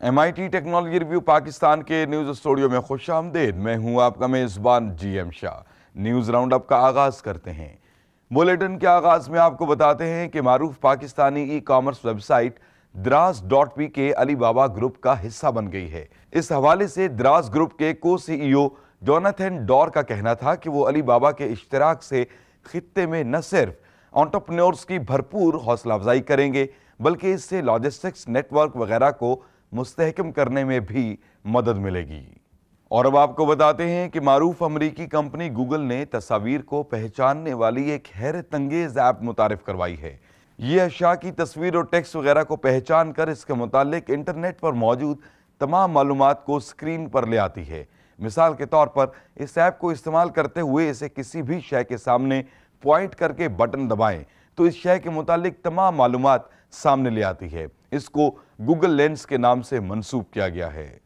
MIT technology review Pakistan के news studio में खुश आमदेद। मैं हूं आपका मेज़बान GM Shah. News round up का आगाज़ करते हैं। बुलेटिन के आगाज़ में आपको बताते हैं कि मारूफ Pakistani ecommerce website Draz.P Alibaba group का हिस्सा बन गई है। इस हवाले से द्राज ग्रुप के CEO जोनाथन डॉर का कहना था कि वो अली बाबा के इश्तिराक से खित्ते में न सिर्फ एंटरप्रेन्योर्स की भरपूर हौसला अफजाई करेंगे बल्कि इससे लॉजिस्टिक्स नेटवर्क वगैरह को मुस्तहकम करने में भी मदद मिलेगी। और अब आपको बताते हैं कि मारूफ अमरीकी कंपनी गूगल ने तस्वीर को पहचानने वाली एक हैरत अंगेज ऐप मुतारिफ करवाई है। ये अशिया की तस्वीर और टेक्स्ट वगैरह को पहचान कर इसके मुतालिक इंटरनेट पर मौजूद तमाम मालूमात को स्क्रीन पर ले आती है। मिसाल के तौर पर इस ऐप को इस्तेमाल करते हुए इसे किसी भी शय के सामने पॉइंट करके बटन दबाएं तो इस शय के मुतालिक तमाम मालूमात सामने ले आती है। इसको गूगल लेंस के नाम से मंसूब किया गया है।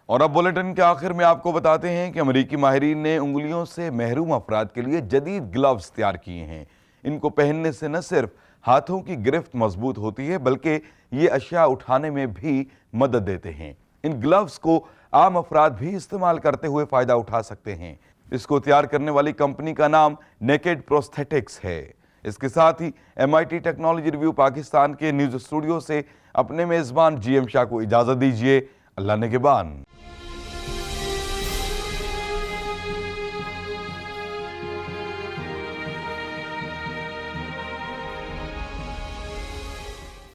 और अब बुलेटिन के आखिर में आपको बताते हैं कि अमरीकी माहिरीन ने उंगलियों से महरूम अफराद के लिए जदीद ग्लव्स तैयार किए हैं। इनको पहनने से न सिर्फ हाथों की गिरफ्त मजबूत होती है बल्कि ये अशिया उठाने में भी मदद देते हैं। इन ग्लव्स को आम अफराद भी इस्तेमाल करते हुए फ़ायदा उठा सकते हैं। इसको तैयार करने वाली कंपनी का नाम नेकेड प्रोस्थेटिक्स है। इसके साथ ही MIT टेक्नोलॉजी रिव्यू पाकिस्तान के न्यूज़ स्टूडियो से अपने मेज़बान GM शाह को इजाज़त दीजिए। अल्लाह निगहबान।